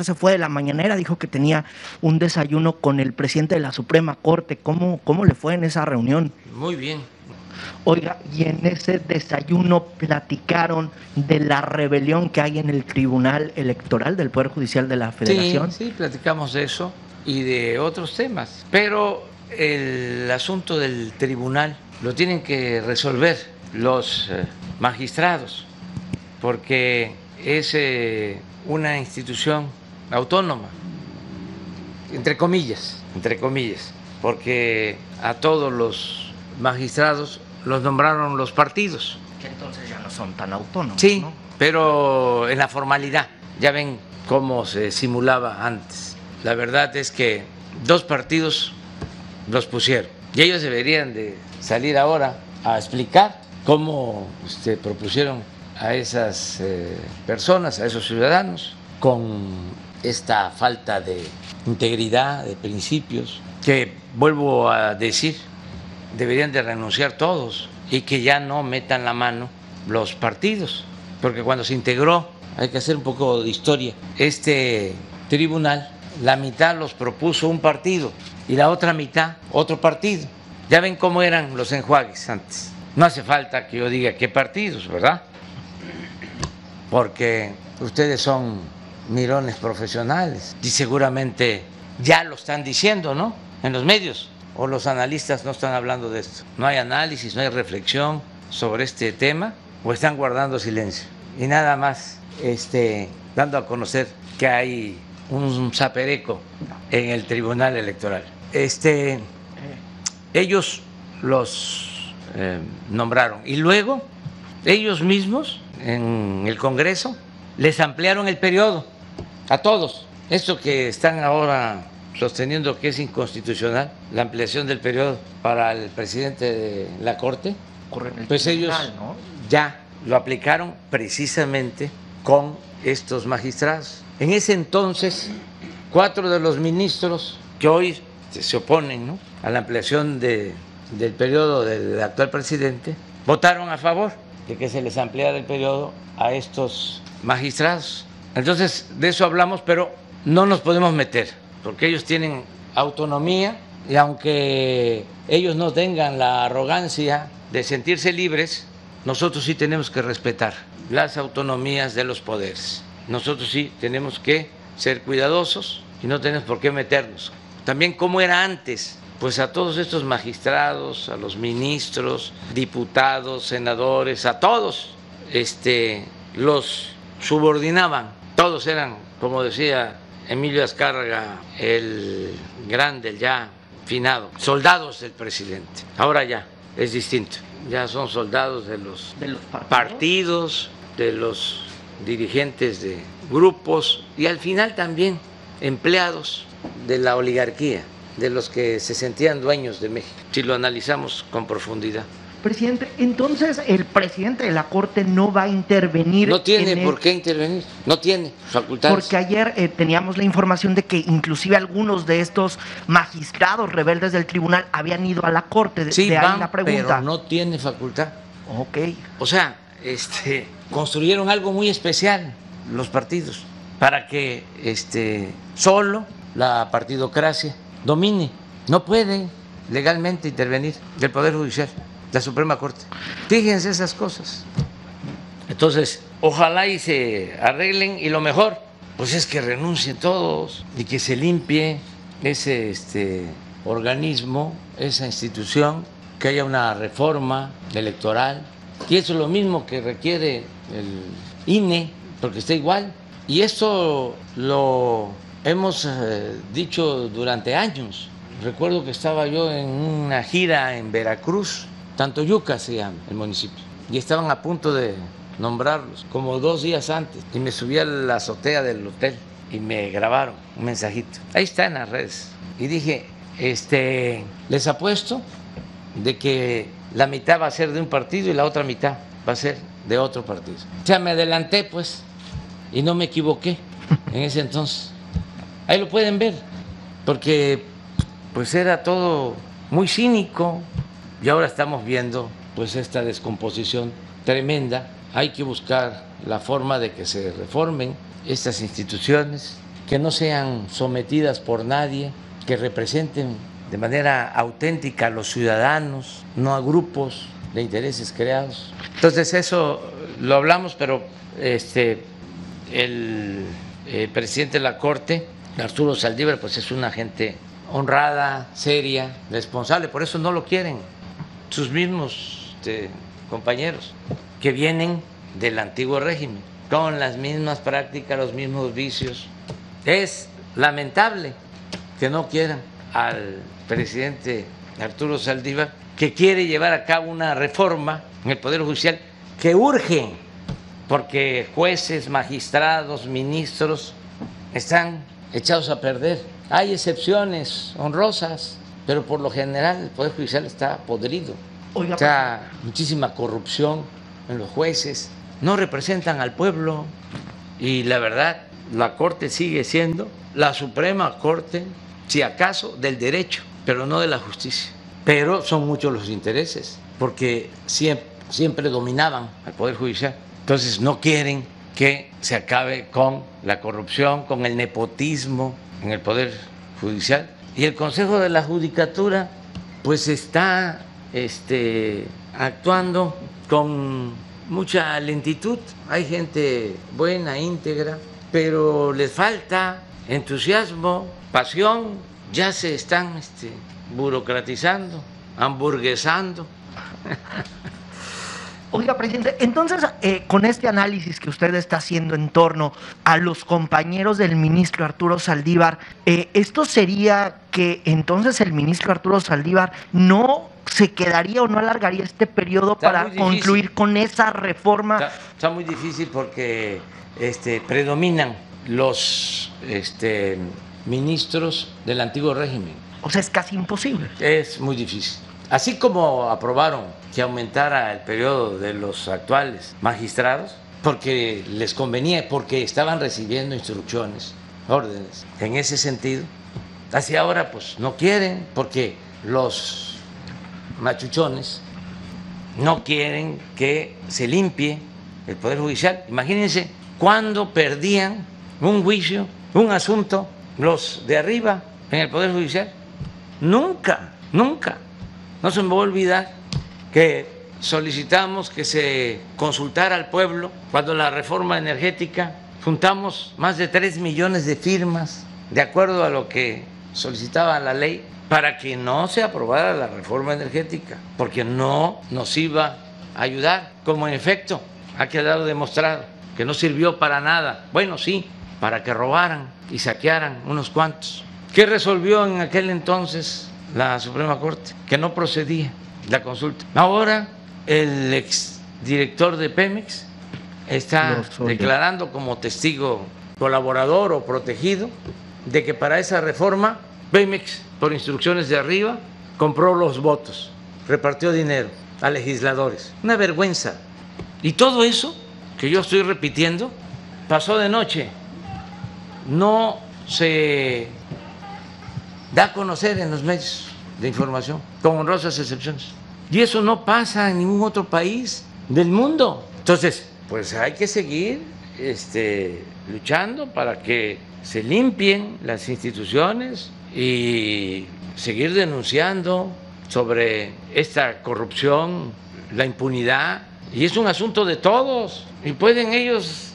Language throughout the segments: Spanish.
ayer se fue de la mañanera, dijo que tenía un desayuno con el presidente de la Suprema Corte. ¿Cómo le fue en esa reunión? Muy bien. Oiga, y en ese desayuno platicaron de la rebelión que hay en el Tribunal Electoral del Poder Judicial de la Federación. Sí, platicamos de eso y de otros temas, pero el asunto del tribunal lo tienen que resolver los magistrados, porque es una institución autónoma, entre comillas, porque a todos los magistrados los nombraron los partidos. Que entonces ya no son tan autónomos. Sí, ¿no? pero en la formalidad, ya ven cómo se simulaba antes. La verdad es que dos partidos los pusieron y ellos deberían de salir ahora a explicar cómo propusieron a esas personas, a esos ciudadanos, con esta falta de integridad, de principios, que vuelvo a decir, deberían de renunciar todos y que ya no metan la mano los partidos, porque cuando se integró, hay que hacer un poco de historia, este tribunal, la mitad los propuso un partido y la otra mitad otro partido. Ya ven cómo eran los enjuagues antes. No hace falta que yo diga qué partidos, ¿verdad? Porque ustedes son mirones profesionales y seguramente ya lo están diciendo, ¿no? En los medios. O los analistas no están hablando de esto. No hay análisis, no hay reflexión sobre este tema, o están guardando silencio. Y nada más dando a conocer que hay un zapereco en el Tribunal Electoral. Ellos los nombraron y luego ellos mismos en el Congreso les ampliaron el periodo a todos. Esto que están ahora sosteniendo que es inconstitucional, la ampliación del periodo para el presidente de la Corte, pues ellos ya lo aplicaron precisamente con estos magistrados. En ese entonces, 4 de los ministros que hoy se oponen, ¿no?, a la ampliación del periodo del actual presidente, votaron a favor de que se les ampliara el periodo a estos magistrados. Entonces, de eso hablamos, pero no nos podemos meter, porque ellos tienen autonomía y aunque ellos no tengan la arrogancia de sentirse libres, nosotros sí tenemos que respetar las autonomías de los poderes. Nosotros sí tenemos que ser cuidadosos y no tenemos por qué meternos. También como era antes, pues a todos estos magistrados, a los ministros, diputados, senadores, a todos los subordinaban. Todos eran, como decía Emilio Azcárraga, el grande, el ya finado, soldados del presidente. Ahora ya es distinto, ya son soldados de los partidos, de los dirigentes de grupos y al final también empleados de la oligarquía, de los que se sentían dueños de México, si lo analizamos con profundidad. Presidente, entonces el presidente de la Corte no va a intervenir. No tiene por qué intervenir, no tiene facultades. Porque ayer teníamos la información de que inclusive algunos de estos magistrados rebeldes del tribunal habían ido a la Corte. Sí, de ahí van, la pregunta. pero no tiene facultad. Ok. O sea, construyeron algo muy especial los partidos para que solo la partidocracia domine. No puede legalmente intervenir el Poder Judicial, la Suprema Corte. Fíjense esas cosas. Entonces, ojalá y se arreglen y lo mejor, pues es que renuncien todos y que se limpie ese organismo, esa institución, que haya una reforma electoral. Y eso es lo mismo que requiere el INE, porque está igual. Y esto lo hemos dicho durante años. Recuerdo que estaba yo en una gira en Veracruz, Tantoyuca se llama el municipio, y estaban a punto de nombrarlos como 2 días antes. Y me subí a la azotea del hotel y me grabaron un mensajito. Ahí está en las redes. Y dije, les apuesto de que la mitad va a ser de un partido y la otra mitad va a ser de otro partido. O sea, me adelanté pues y no me equivoqué en ese entonces. Ahí lo pueden ver, porque pues era todo muy cínico y ahora estamos viendo pues esta descomposición tremenda. Hay que buscar la forma de que se reformen estas instituciones, que no sean sometidas por nadie, que representen de manera auténtica a los ciudadanos, no a grupos de intereses creados. Entonces eso lo hablamos, pero el presidente de la Corte, Arturo Saldívar, pues es una gente honrada, seria, responsable, por eso no lo quieren sus mismos compañeros que vienen del antiguo régimen, con las mismas prácticas, los mismos vicios. Es lamentable que no quieran al presidente Arturo Saldívar, que quiere llevar a cabo una reforma en el Poder Judicial que urge, porque jueces, magistrados, ministros están echados a perder. Hay excepciones honrosas, pero por lo general el Poder Judicial está podrido. Oiga, o sea, muchísima corrupción en los jueces, no representan al pueblo y la verdad, la Corte sigue siendo la Suprema Corte, si acaso, del derecho, pero no de la justicia. Pero son muchos los intereses, porque siempre dominaban al Poder Judicial. Entonces no quieren que se acabe con la corrupción, con el nepotismo en el Poder Judicial. Y el Consejo de la Judicatura pues está actuando con mucha lentitud. Hay gente buena, íntegra, pero les falta entusiasmo, pasión. Ya se están burocratizando, hamburguesando. Oiga, presidente, entonces, con este análisis que usted está haciendo en torno a los compañeros del ministro Arturo Saldívar, ¿esto sería que entonces el ministro Arturo Saldívar no se quedaría o no alargaría este periodo para concluir con esa reforma? Está muy difícil porque predominan los ministros del antiguo régimen. O sea, es casi imposible. Es muy difícil. Así como aprobaron que aumentara el periodo de los actuales magistrados, porque les convenía, porque estaban recibiendo instrucciones, órdenes en ese sentido, así ahora pues no quieren, porque los machuchones no quieren que se limpie el Poder Judicial. Imagínense cuando perdían un juicio, un asunto, los de arriba en el Poder Judicial. Nunca, nunca. No se me va a olvidar que solicitamos que se consultara al pueblo cuando la reforma energética, juntamos más de 3 millones de firmas de acuerdo a lo que solicitaba la ley para que no se aprobara la reforma energética, porque no nos iba a ayudar, como en efecto ha quedado demostrado que no sirvió para nada. Bueno, sí, para que robaran y saquearan unos cuantos. ¿Qué resolvió en aquel entonces la Suprema Corte? Que no procedía la consulta. Ahora el exdirector de Pemex está declarando como testigo colaborador o protegido de que para esa reforma Pemex, por instrucciones de arriba, compró los votos, repartió dinero a legisladores. Una vergüenza. Y todo eso que yo estoy repitiendo pasó de noche. No se da a conocer en los medios de información, con honrosas excepciones. Y eso no pasa en ningún otro país del mundo. Entonces, pues hay que seguir luchando para que se limpien las instituciones y seguir denunciando sobre esta corrupción, la impunidad. Y es un asunto de todos. Y pueden ellos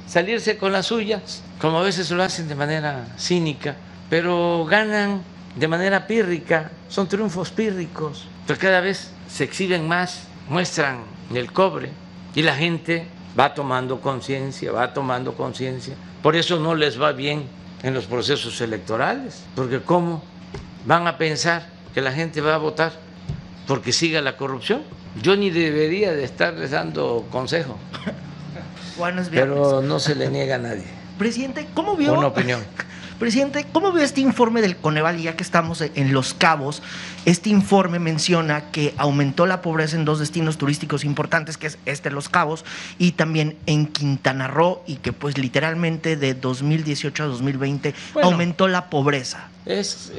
salirse con las suyas, como a veces lo hacen de manera cínica, pero ganan de manera pírrica, son triunfos pírricos, pero cada vez se exhiben más, muestran el cobre y la gente va tomando conciencia, Por eso no les va bien en los procesos electorales, porque ¿cómo van a pensar que la gente va a votar porque siga la corrupción? Yo ni debería de estarles dando consejo, pero no se le niega a nadie. Presidente, ¿cómo vio? Una opinión. Presidente, ¿cómo vio este informe del Coneval? Ya que estamos en Los Cabos, este informe menciona que aumentó la pobreza en 2 destinos turísticos importantes, que es Los Cabos y también en Quintana Roo, y que pues literalmente de 2018 a 2020 aumentó la pobreza. Es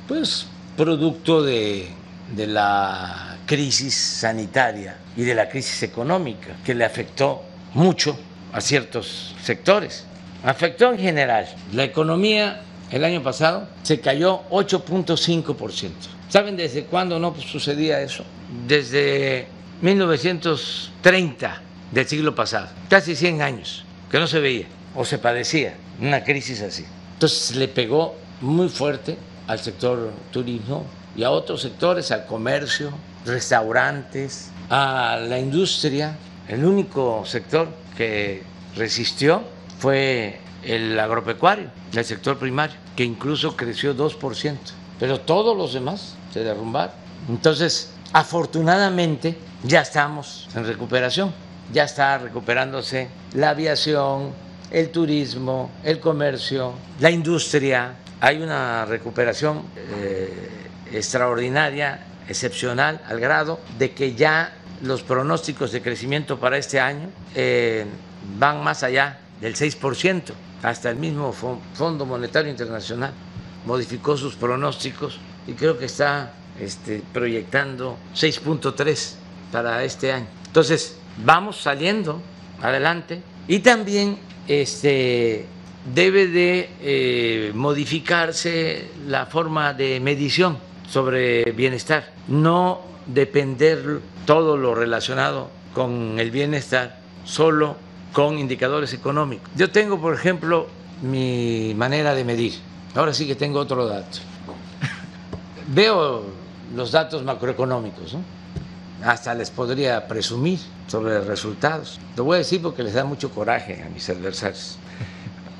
pues producto de la crisis sanitaria y de la crisis económica que le afectó mucho a ciertos sectores. afectó en general. La economía el año pasado se cayó 8.5%. ¿Saben desde cuándo no sucedía eso? Desde 1930 del siglo pasado, casi 100 años, que no se veía o se padecía una crisis así. Entonces le pegó muy fuerte al sector turismo y a otros sectores, al comercio, restaurantes, a la industria. El único sector que resistió fue el agropecuario, el sector primario, que incluso creció 2%, pero todos los demás se derrumbaron. Entonces, afortunadamente, ya estamos en recuperación, ya está recuperándose la aviación, el turismo, el comercio, la industria. Hay una recuperación extraordinaria, excepcional, al grado de que ya los pronósticos de crecimiento para este año van más allá del 6%. Hasta el mismo Fondo Monetario Internacional modificó sus pronósticos y creo que está proyectando 6.3 para este año. Entonces, vamos saliendo adelante y también debe de modificarse la forma de medición sobre bienestar, no depender todo lo relacionado con el bienestar solo con indicadores económicos. Yo tengo, por ejemplo, mi manera de medir. Ahora sí que tengo otro dato. Veo los datos macroeconómicos, ¿no? Hasta les podría presumir sobre resultados. Lo voy a decir porque les da mucho coraje a mis adversarios.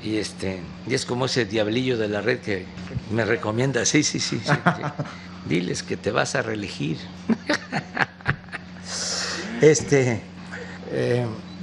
Y es como ese diablillo de la red que me recomienda, sí. Diles que te vas a reelegir.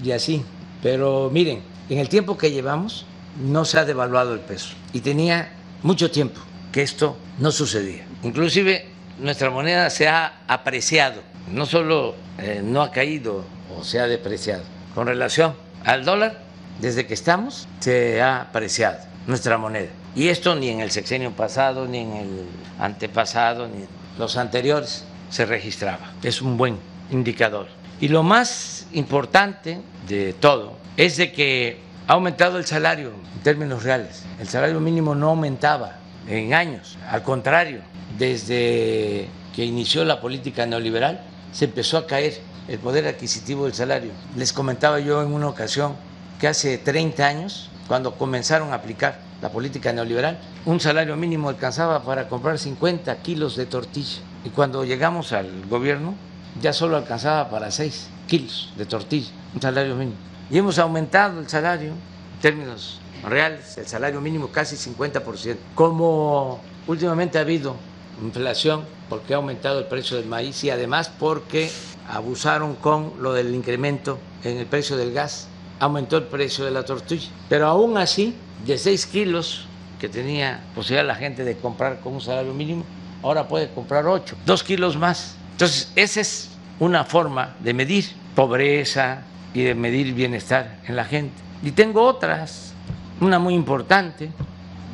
Y así. Pero miren, en el tiempo que llevamos no se ha devaluado el peso. Y tenía mucho tiempo que esto no sucedía. Inclusive nuestra moneda se ha apreciado. No solo no ha caído o se ha depreciado. Con relación al dólar, desde que estamos, se ha apreciado nuestra moneda. Y esto ni en el sexenio pasado, ni en el antepasado, ni en los anteriores se registraba. Es un buen indicador. Y lo más importante de todo es de que ha aumentado el salario en términos reales. El salario mínimo no aumentaba en años. Al contrario, desde que inició la política neoliberal, se empezó a caer el poder adquisitivo del salario. Les comentaba yo en una ocasión que hace 30 años, cuando comenzaron a aplicar la política neoliberal, un salario mínimo alcanzaba para comprar 50 kilos de tortilla. Y cuando llegamos al gobierno, ya solo alcanzaba para 6 kilos de tortilla, un salario mínimo. Y hemos aumentado el salario en términos reales, el salario mínimo casi 50%. Como últimamente ha habido inflación, porque ha aumentado el precio del maíz y además porque abusaron con lo del incremento en el precio del gas, aumentó el precio de la tortilla. Pero aún así, de 6 kilos que tenía posibilidad la gente de comprar con un salario mínimo, ahora puede comprar 8, 2 kilos más. Entonces, esa es una forma de medir pobreza y de medir bienestar en la gente. Y tengo otras, una muy importante,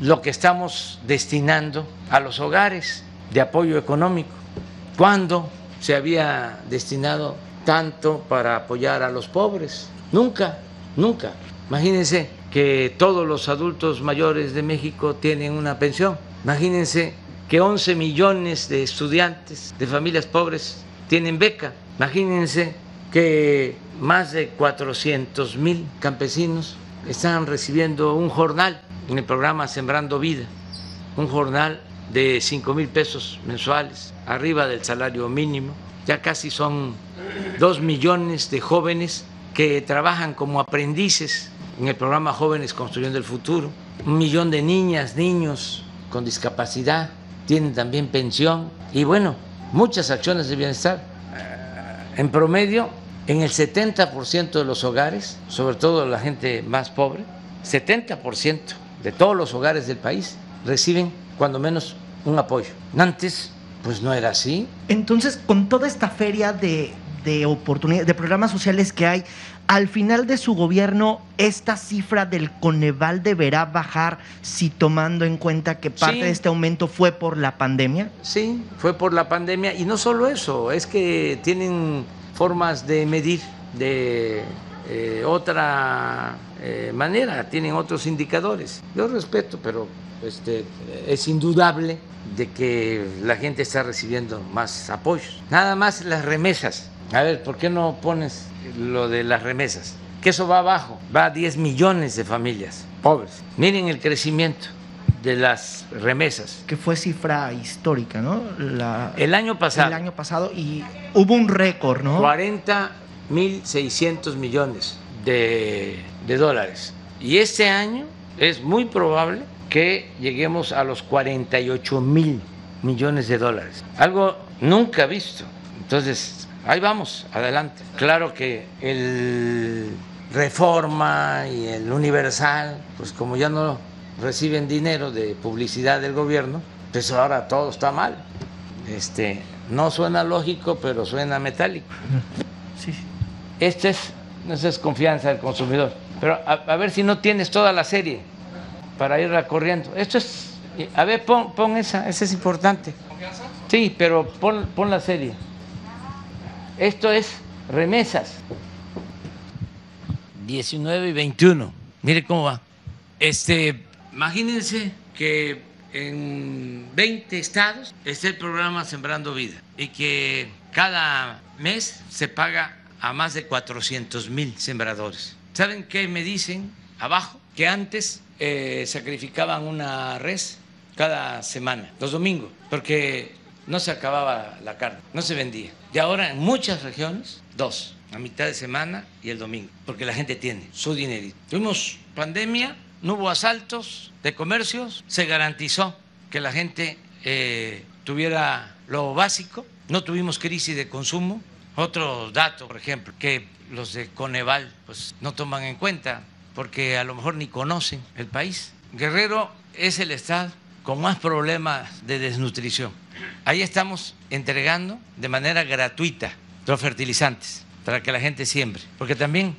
lo que estamos destinando a los hogares de apoyo económico. ¿Cuándo se había destinado tanto para apoyar a los pobres? Nunca. Imagínense que todos los adultos mayores de México tienen una pensión. Imagínense que 11 millones de estudiantes de familias pobres tienen beca. Imagínense que más de 400,000 campesinos están recibiendo un jornal en el programa Sembrando Vida, un jornal de 5,000 pesos mensuales, arriba del salario mínimo. Ya casi son 2 millones de jóvenes que trabajan como aprendices en el programa Jóvenes Construyendo el Futuro. 1 millón de niñas, niños con discapacidad tienen también pensión. Y bueno, muchas acciones de bienestar. En promedio, en el 70% de los hogares, sobre todo la gente más pobre, 70% de todos los hogares del país reciben cuando menos un apoyo. Antes, pues no era así. Entonces, con toda esta feria de oportunidades, de programas sociales que hay, al final de su gobierno, ¿esta cifra del Coneval deberá bajar si tomando en cuenta que parte de este aumento fue por la pandemia? Sí, fue por la pandemia y no solo eso, es que tienen formas de medir de otra manera, tienen otros indicadores. Yo respeto, pero es indudable de que la gente está recibiendo más apoyos. Nada más las remesas. A ver, ¿por qué no pones lo de las remesas? Que eso va abajo, va a 10 millones de familias pobres. Miren el crecimiento de las remesas. Que fue cifra histórica, ¿no? El año pasado. El año pasado, y hubo un récord, ¿no? 40.600 millones de dólares. Y este año es muy probable que lleguemos a los 48.000 millones de dólares. Algo nunca visto. Entonces, ahí vamos, adelante. Claro que el Reforma y el Universal, pues como ya no reciben dinero de publicidad del gobierno, pues ahora todo está mal. No suena lógico, pero suena metálico. Sí. Esa es confianza del consumidor. Pero a ver si no tienes toda la serie para ir recorriendo. Esto es, a ver, pon esa es importante. ¿Confianza? Sí, pero pon la serie. Esto es remesas. 19 y 21. Mire cómo va. Imagínense que en 20 estados está el programa Sembrando Vida y que cada mes se paga a más de 400,000 sembradores. ¿Saben qué me dicen abajo? Que antes sacrificaban una res cada semana, los domingos, porque no se acababa la carne, no se vendía. Y ahora en muchas regiones, 2, a mitad de semana y el domingo, porque la gente tiene su dinerito. Tuvimos pandemia, no hubo asaltos de comercios, se garantizó que la gente tuviera lo básico, no tuvimos crisis de consumo. Otro dato, por ejemplo, que los de Coneval pues, no toman en cuenta porque a lo mejor ni conocen el país. Guerrero es el estado con más problemas de desnutrición. Ahí estamos entregando de manera gratuita los fertilizantes para que la gente siembre, porque también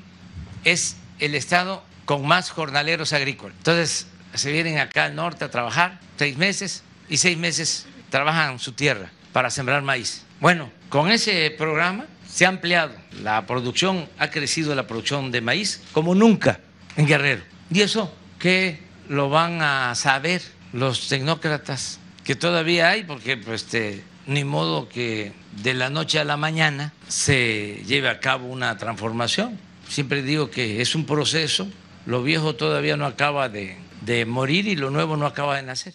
es el estado con más jornaleros agrícolas. Entonces se vienen acá al norte a trabajar 6 meses y 6 meses trabajan su tierra para sembrar maíz. Bueno, con ese programa se ha ampliado la producción, ha crecido la producción de maíz como nunca en Guerrero. Y eso que lo van a saber los tecnócratas que todavía hay, porque ni modo que de la noche a la mañana se lleve a cabo una transformación. Siempre digo que es un proceso, lo viejo todavía no acaba de morir y lo nuevo no acaba de nacer.